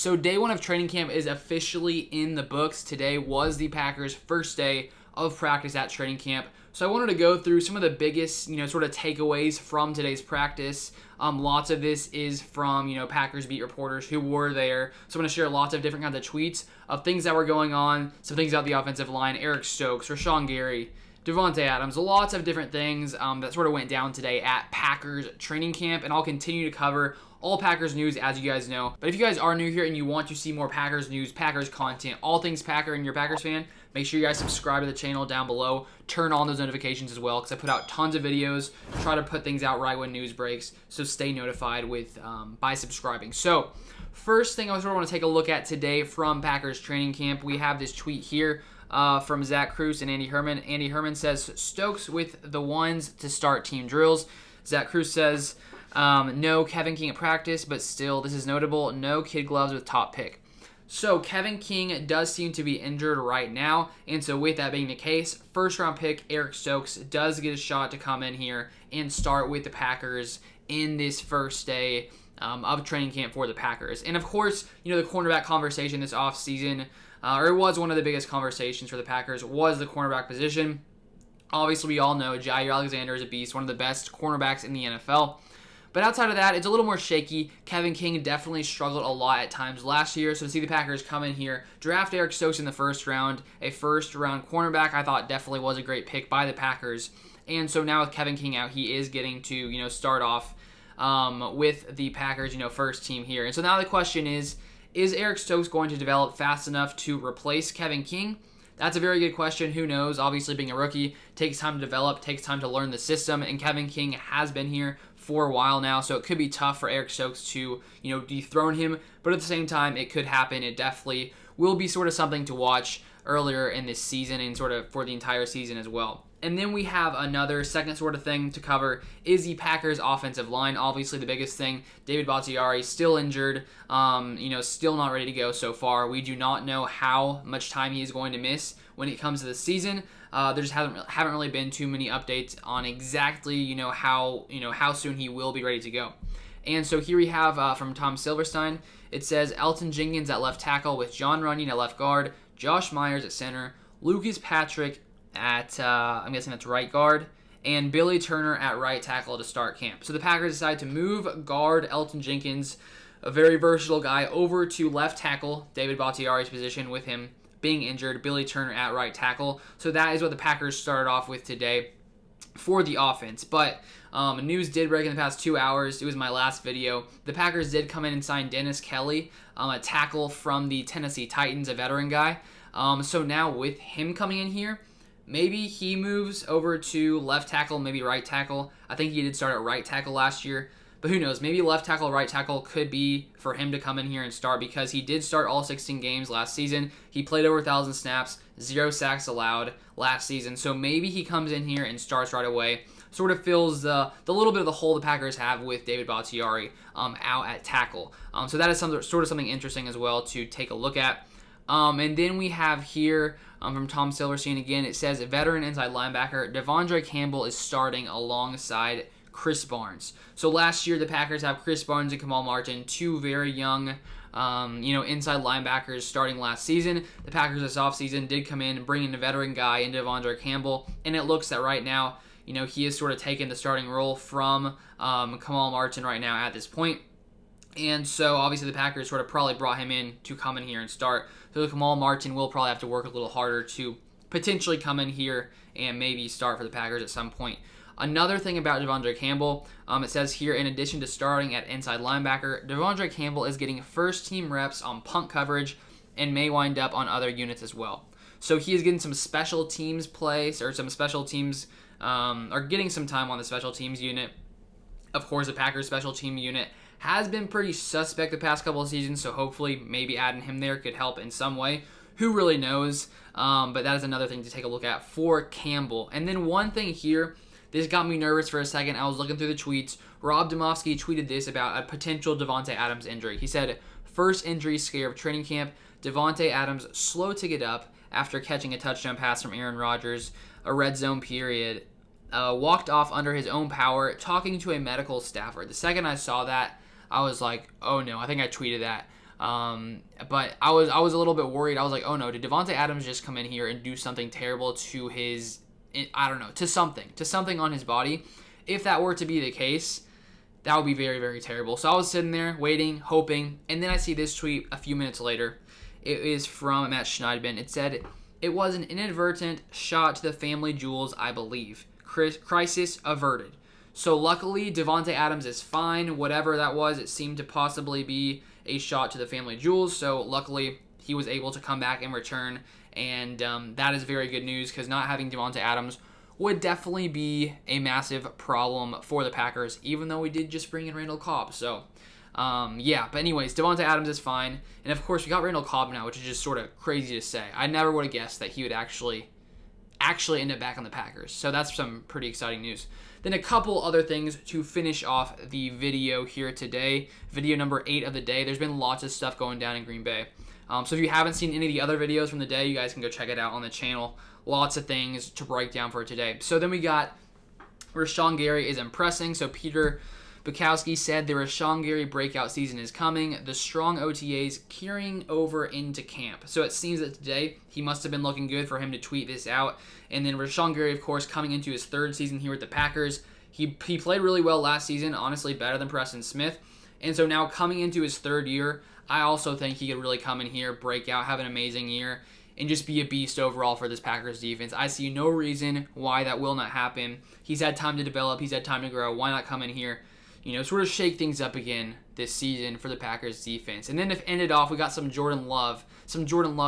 So day one of training camp is officially in the books. Today was the Packers' first day of practice at training camp. So I wanted to go through some of the biggest, sort of takeaways from today's practice. Lots of this is from, Packers beat reporters who were there. So I'm going to share lots of different kinds of tweets of things that were going on, some things about the offensive line, Eric Stokes, Rashan Gary, Davante Adams, lots of different things that sort of went down today at Packers training camp, and I'll continue to cover all Packers news, as you guys know. But if you guys are new here and you want to see more Packers news, Packers content, all things Packer, and you're a Packers fan, make sure you guys subscribe to the channel down below. Turn on those notifications as well, because I put out tons of videos, try to put things out right when news breaks, so stay notified by subscribing. So, first thing I sort of want to take a look at today from Packers training camp, we have this tweet here from Zach Kruse and Andy Herman. Andy Herman says, Stokes with the ones to start team drills. Zach Kruse says, no Kevin King at practice, but still, this is notable. No kid gloves with top pick. So Kevin King does seem to be injured right now, and so with that being the case, first-round pick Eric Stokes does get a shot to come in here and start with the Packers in this first day of training camp for the Packers. And of course, the cornerback conversation this offseason, or it was one of the biggest conversations for the Packers, was the cornerback position. Obviously, we all know Jair Alexander is a beast, one of the best cornerbacks in the NFL. But outside of that, it's a little more shaky. Kevin King definitely struggled a lot at times last year. So to see the Packers come in here, draft Eric Stokes in the first round, a first-round cornerback, I thought definitely was a great pick by the Packers. And so now with Kevin King out, he is getting to, start off with the Packers, first team here. And so now the question is Eric Stokes going to develop fast enough to replace Kevin King? That's a very good question. Who knows? Obviously, being a rookie takes time to develop, takes time to learn the system, and Kevin King has been here for a while now, so it could be tough for Eric Stokes to, dethrone him, but at the same time, it could happen. It definitely will be sort of something to watch earlier in this season and sort of for the entire season as well. And then we have another second sort of thing to cover is the Packers offensive line. Obviously the biggest thing, David Bakhtiari still injured, still not ready to go so far. We do not know how much time he is going to miss when it comes to the season. There just haven't really been too many updates on exactly, how soon he will be ready to go. And so here we have from Tom Silverstein, it says Elton Jenkins at left tackle with John Runyon at left guard, Josh Myers at center, Lucas Patrick at, I'm guessing that's right guard, and Billy Turner at right tackle to start camp. So the Packers decide to move guard Elton Jenkins, a very versatile guy, over to left tackle, David Bakhtiari's position, with him being injured, Billy Turner at right tackle. So that is what the Packers started off with today for the offense. But news did break in the past 2 hours. It was my last video. The Packers did come in and sign Dennis Kelly, a tackle from the Tennessee Titans, a veteran guy. So now with him coming in here, maybe he moves over to left tackle, maybe right tackle. I think he did start at right tackle last year. But who knows? Maybe left tackle, right tackle could be for him to come in here and start, because he did start all 16 games last season. He played over 1,000 snaps, 0 sacks allowed last season. So maybe he comes in here and starts right away. Sort of fills the little bit of the hole the Packers have with David Bakhtiari out at tackle. So that is something interesting as well to take a look at. And then we have here from Tom Silverstein again, it says veteran inside linebacker Devondre Campbell is starting alongside Chris Barnes. So last year the Packers have Chris Barnes and Kamal Martin, two very young, inside linebackers starting last season. The Packers this offseason did come in and bring in a veteran guy in Devondre Campbell, and it looks that right now, he has sort of taken the starting role from Kamal Martin right now at this point. And so, obviously, the Packers sort of probably brought him in to come in here and start. So, Kamal Martin will probably have to work a little harder to potentially come in here and maybe start for the Packers at some point. Another thing about Devondre Campbell, it says here, in addition to starting at inside linebacker, Devondre Campbell is getting first-team reps on punt coverage and may wind up on other units as well. So, he is getting some special teams plays, or some special teams, or getting some time on the special teams unit. Of course, the Packers special team unit has been pretty suspect the past couple of seasons, so hopefully maybe adding him there could help in some way. Who really knows? But that is another thing to take a look at for Campbell. And then one thing here, this got me nervous for a second. I was looking through the tweets. Rob Demovsky tweeted this about a potential Davante Adams injury. He said, first injury scare of training camp, Davante Adams slow to get up after catching a touchdown pass from Aaron Rodgers, a red zone period. Walked off under his own power, talking to a medical staffer. The second I saw that, I was like, oh no, I think I tweeted that. But I was a little bit worried. I was like, oh no, did Davante Adams just come in here and do something terrible to his, I don't know, to something on his body? If that were to be the case, that would be very, very terrible. So I was sitting there waiting, hoping, and then I see this tweet a few minutes later. It is from Matt Schneidman. It said, "It was an inadvertent shot to the family jewels, I believe. Crisis averted." So luckily, Davante Adams is fine. Whatever that was, it seemed to possibly be a shot to the family jewels. So luckily, he was able to come back and return. And that is very good news, because not having Davante Adams would definitely be a massive problem for the Packers, even though we did just bring in Randall Cobb. So, yeah. But anyways, Davante Adams is fine. And of course, we got Randall Cobb now, which is just sort of crazy to say. I never would have guessed that he would actually end up back on the Packers. So that's some pretty exciting news. Then a couple other things to finish off the video here today. Video number 8 of the day. There's been lots of stuff going down in Green Bay. So if you haven't seen any of the other videos from the day, you guys can go check it out on the channel. Lots of things to break down for today. So then we got Rashan Gary is impressing. So Peter Bukowski said the Rashan Gary breakout season is coming. The strong OTAs carrying over into camp. So it seems that today he must have been looking good for him to tweet this out. And then Rashan Gary, of course, coming into his 3rd season here with the Packers. He played really well last season, honestly better than Preston Smith. And so now coming into his 3rd year, I also think he could really come in here, break out, have an amazing year, and just be a beast overall for this Packers defense. I see no reason why that will not happen. He's had time to develop. He's had time to grow. Why not come in here, sort of shake things up again this season for the Packers defense? And then to end it off, we got some Jordan Love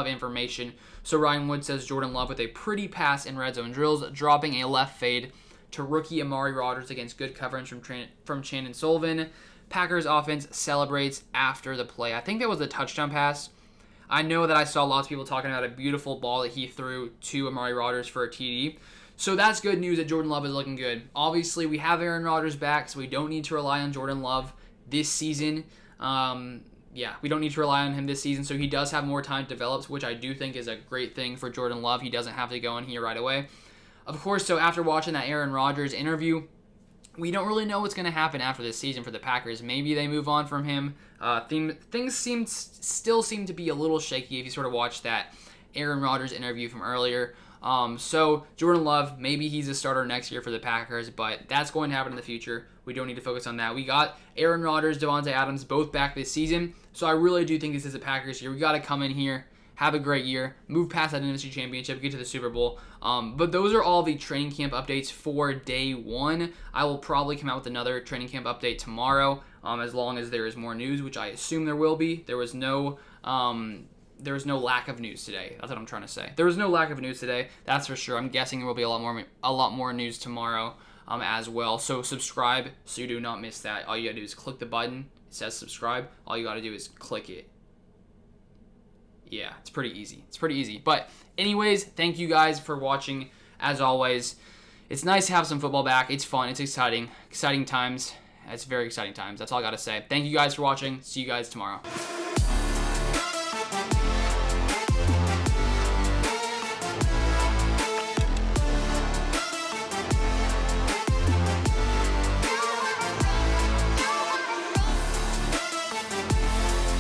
information. So Ryan Wood says Jordan Love with a pretty pass in red zone drills, dropping a left fade to rookie Amari Rodgers against good coverage from Chandon Sullivan. Packers offense celebrates after the play. I think that was a touchdown pass. I know that I saw lots of people talking about a beautiful ball that he threw to Amari Rodgers for a TD. So that's good news that Jordan Love is looking good. Obviously, we have Aaron Rodgers back, so we don't need to rely on Jordan Love this season. We don't need to rely on him this season, so he does have more time to develop, which I do think is a great thing for Jordan Love. He doesn't have to go in here right away. Of course, so after watching that Aaron Rodgers interview, we don't really know what's going to happen after this season for the Packers. Maybe they move on from him. Things still seem to be a little shaky if you sort of watch that Aaron Rodgers interview from earlier. So Jordan Love, maybe he's a starter next year for the Packers, but that's going to happen in the future. We don't need to focus on that. We got Aaron Rodgers, Davante Adams both back this season, so I really do think this is a Packers year. We got to come in here, have a great year, move past that NFC Championship, get to the Super Bowl. But those are all the training camp updates for day 1. I will probably come out with another training camp update tomorrow, as long as there is more news, which I assume there will be. There was no lack of news today. That's what I'm trying to say. There was no lack of news today. That's for sure. I'm guessing there will be a lot more news tomorrow as well. So subscribe so you do not miss that. All you gotta do is click the button. It says subscribe. All you gotta do is click it. Yeah, it's pretty easy. But anyways, thank you guys for watching. As always, it's nice to have some football back. It's fun. It's exciting. Exciting times. It's very exciting times. That's all I got to say. Thank you guys for watching. See you guys tomorrow.